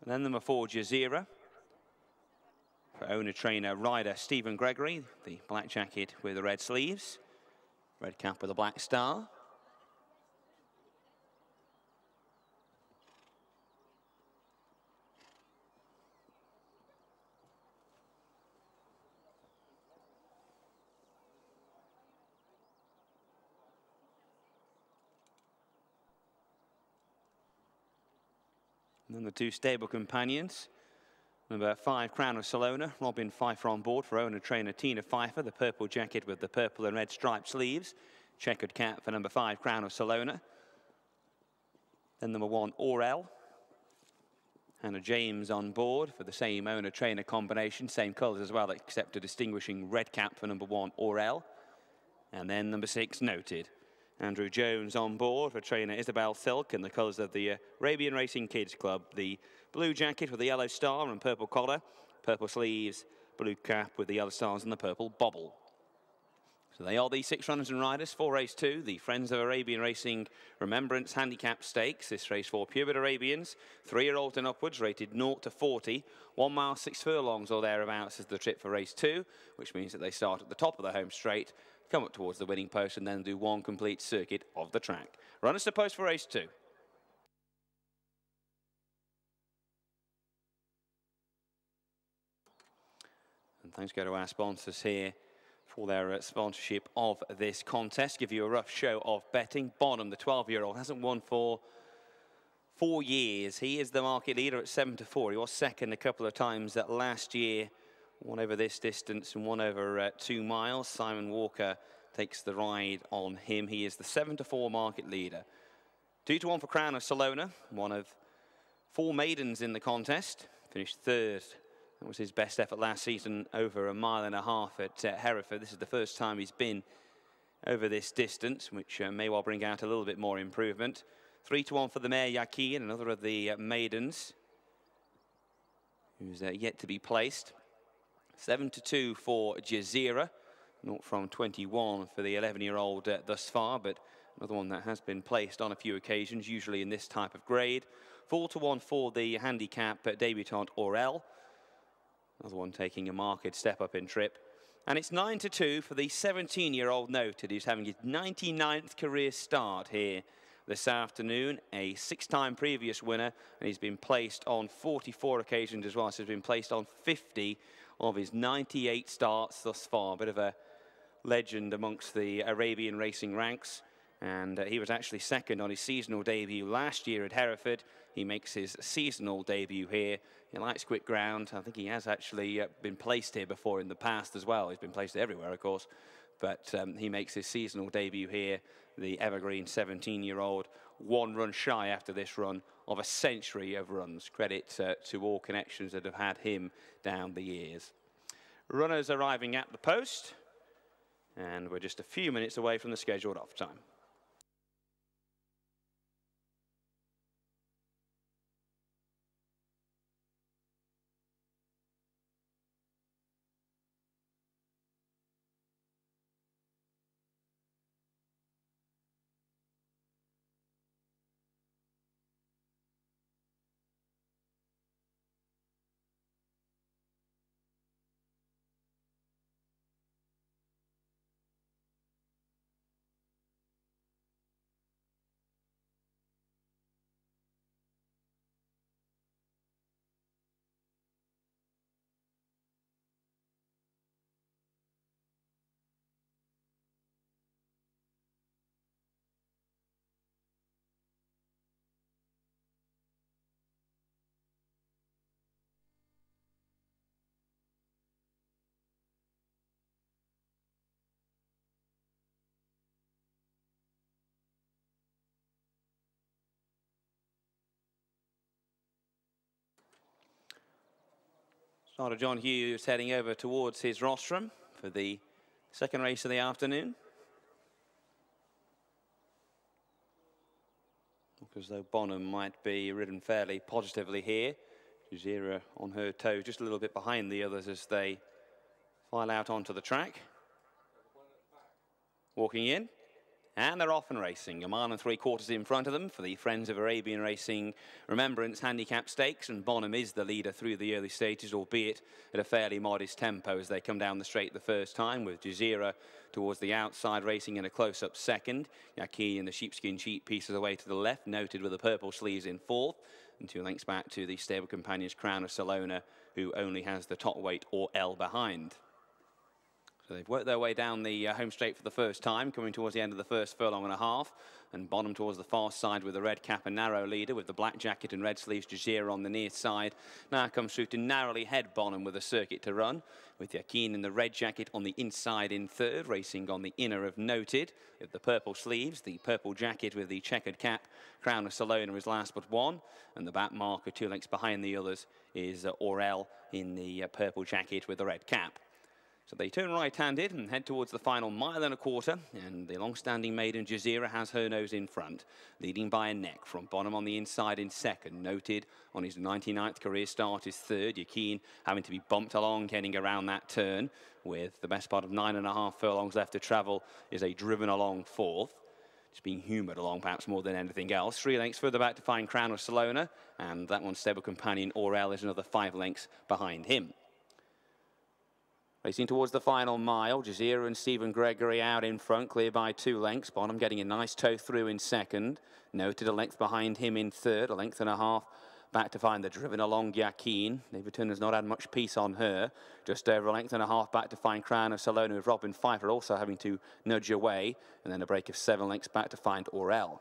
And then number 4, Jazeera. For owner, trainer, rider Stephen Gregory, the black jacket with the red sleeves, red cap with a black star. And then the 2 stable companions. Number 5, Crown of Salona, Robin Pfeiffer on board for owner trainer Tina Pfeiffer, the purple jacket with the purple and red striped sleeves. Checkered cap for number 5, Crown of Salona. Then number 1, Orel. Hannah James on board for the same owner trainer combination, same colours as well, except a distinguishing red cap for number 1, Orel. And then number 6, Noted. Andrew Jones on board for trainer Isabel Silk in the colours of the Arabian Racing Kids Club. The blue jacket with the yellow star and purple collar, purple sleeves, blue cap with the yellow stars and the purple bobble. So they are the 6 runners and riders for race 2, the Friends of Arabian Racing Remembrance Handicap Stakes. This race for purebred Arabians, 3-year-olds and upwards, rated 0 to 40. 1 mile, 6 furlongs or thereabouts is the trip for race 2, which means that they start at the top of the home straight, come up towards the winning post and then do 1 complete circuit of the track. Runners to post for race 2. And thanks go to our sponsors here for their sponsorship of this contest. Give you a rough show of betting. Bonham, the 12-year-old, hasn't won for 4 years. He is the market leader at 7 to 4. He was second a couple of times last year. One over this distance and one over 2 miles. Simon Walker takes the ride on him. He is the 7 to 4 market leader. 2 to 1 for Crown of Salona, one of 4 maidens in the contest. Finished 3rd. That was his best effort last season, over 1.5 miles at Hereford. This is the first time he's been over this distance, which may well bring out a little bit more improvement. 3 to 1 for the mare Yakin, another of the maidens, who's yet to be placed. 7 to 2 for Jazeera, 0 from 21 for the 11-year-old thus far, but another one that has been placed on a few occasions, usually in this type of grade. 4 to 1 for the handicap debutant Orel, another one taking a marked step up in trip. And it's 9 to 2 for the 17-year-old Noted, who's having his 99th career start here this afternoon, a 6-time previous winner, and he's been placed on 44 occasions as well, so he's been placed on 50 of his 98 starts thus far. A bit of a legend amongst the Arabian racing ranks, and he was actually second on his seasonal debut last year at Hereford. He makes his seasonal debut here. He likes quick ground. I think he has actually been placed here before in the past as well. He's been placed everywhere, of course, but he makes his seasonal debut here. The evergreen 17-year-old, 1 run shy after this run of a century of runs. Credit to all connections that have had him down the years. Runners arriving at the post, and we're just a few minutes away from the scheduled off time. Starter John Hughes heading over towards his rostrum for the second race of the afternoon. Look as though Bonham might be ridden fairly positively here. Jazeera on her toes, just a little bit behind the others as they file out onto the track. Walking in, And they're off and racing. A mile and 3/4 in front of them for the Friends of Arabian Racing Remembrance Handicap Stakes. And Bonham is the leader through the early stages, albeit at a fairly modest tempo as they come down the straight the first time, with Jazeera towards the outside racing in a close-up second. Yaqeen and the sheepskin cheat pieces away to the left, noted with the purple sleeves in fourth. And 2 lengths back to the stable companions Crown of Salona, who only has the top weight or L behind. So they've worked their way down the home straight for the first time, coming towards the end of the first furlong and a half. And Bonham towards the far side with the red cap and narrow leader, with the black jacket and red sleeves Jazeera on the near side. Now comes through to narrowly head Bonham with a circuit to run, with Yaqeen in the red jacket on the inside in third, racing on the inner of Noted, with the purple sleeves, the purple jacket with the checkered cap. Crown of Salona is last but one, and the back marker 2 lengths behind the others is Orel in the purple jacket with the red cap. So they turn right-handed and head towards the final 1.25 miles, and the long-standing maiden Jazeera has her nose in front, leading by a neck from Bonham on the inside in second. Noted on his 99th career start is third. Yaqeen having to be bumped along, heading around that turn, with the best part of 9.5 furlongs left to travel, is a driven along fourth. It's being humoured along perhaps more than anything else. 3 lengths further back to find Crown of Salona, and that one's stable companion Orel is another 5 lengths behind him. Racing towards the final mile, Jazeera and Stephen Gregory out in front, clear by 2 lengths. Bonham getting a nice toe through in second. Noted a length behind him in third, 1.5 lengths back to find the driven along Yaqeen. David Turner's not had much peace on her. Just over 1.5 lengths back to find Crown of Salona, with Robin Pfeiffer also having to nudge away. And then a break of 7 lengths back to find Orel.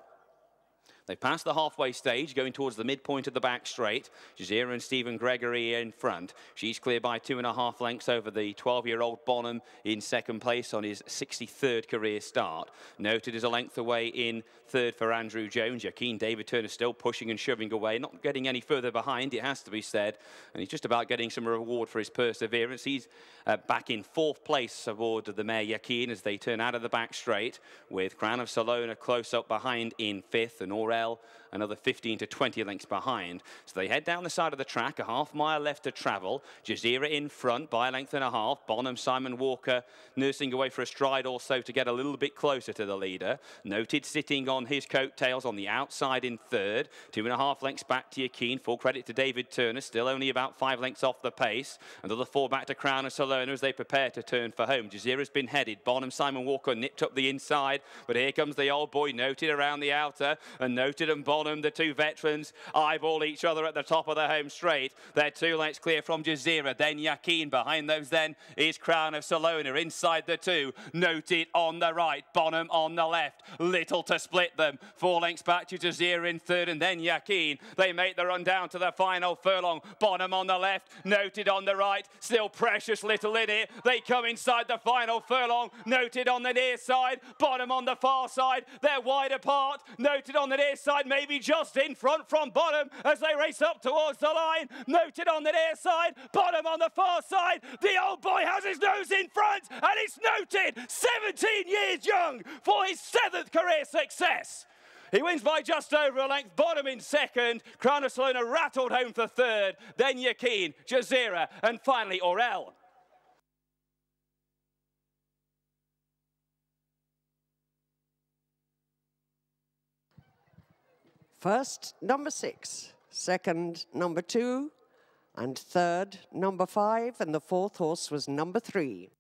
They've passed the halfway stage, going towards the midpoint of the back straight. Jazeera and Stephen Gregory in front. She's clear by 2.5 lengths over the 12-year-old Bonham in second place on his 63rd career start. Noted is a length away in third for Andrew Jones. Yaqeen, David Turner still pushing and shoving away, not getting any further behind, it has to be said. And he's just about getting some reward for his perseverance. He's back in fourth place aboard the mare Yaqeen as they turn out of the back straight, with Crown of Salona close up behind in fifth, and Orel another 15 to 20 lengths behind. So they head down the side of the track, a half-mile left to travel. Jazeera in front by 1.5 lengths. Bonham, Simon Walker nursing away for a stride or so to get a little bit closer to the leader. Noted sitting on his coattails on the outside in third. 2.5 lengths back to Yaqeen. Full credit to David Turner, still only about 5 lengths off the pace. Another 4 back to Crown of Salona as they prepare to turn for home. Jazeera's been headed. Bonham, Simon Walker nipped up the inside, but here comes the old boy Noted around the outer, and Noted and Bonham, the two veterans, eyeball each other at the top of the home straight. They're 2 lengths clear from Jazeera, then Yaqeen. Behind those then is Crown of Salona. Inside the two, Noted on the right, Bonham on the left. Little to split them. 4 lengths back to Jazeera in third, and then Yaqeen. They make the run down to the final furlong. Bonham on the left, Noted on the right. Still precious little in it. They come inside the final furlong. Noted on the near side, Bonham on the far side. They're wide apart. Noted on the near side, maybe just in front from Bonham as they race up towards the line. Noted on the near side, Bonham on the far side. The old boy has his nose in front, and it's Noted, 17 years young, for his 7th career success. He wins by just over a length. Bonham in second. Crown of Salona rattled home for third. Then Yaqeen, Jazeera, and finally Orel. First, number 6. Second, number 2. And third, number 5. And the fourth horse was number 3.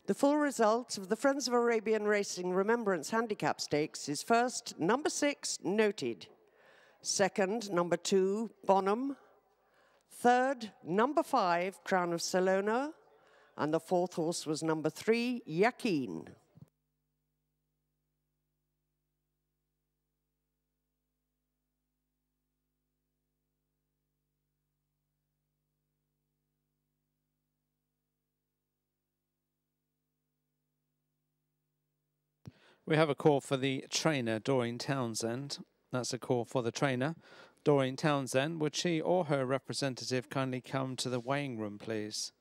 The full result of the Friends of Arabian Racing Remembrance Handicap Stakes is first, number 6, Noted. Second, number 2, Bonham. Third, number 5, Crown of Salona. And the fourth horse was number 3, Yaqeen. We have a call for the trainer, Doreen Townsend. That's a call for the trainer, Doreen Townsend. Would she or her representative kindly come to the weighing room, please?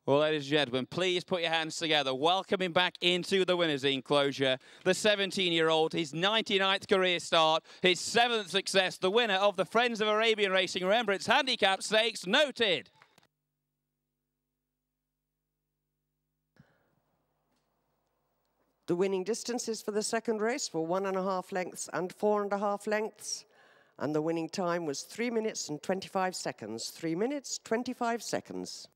Well, ladies and gentlemen, please put your hands together. Welcoming back into the winner's enclosure, the 17-year-old, his 99th career start, his 7th success, the winner of the Friends of Arabian Racing. Remember, it's handicap stakes, noted. The winning distances for the second race were 1.5 lengths and 4.5 lengths. And the winning time was 3 minutes and 25 seconds. 3 minutes, 25 seconds.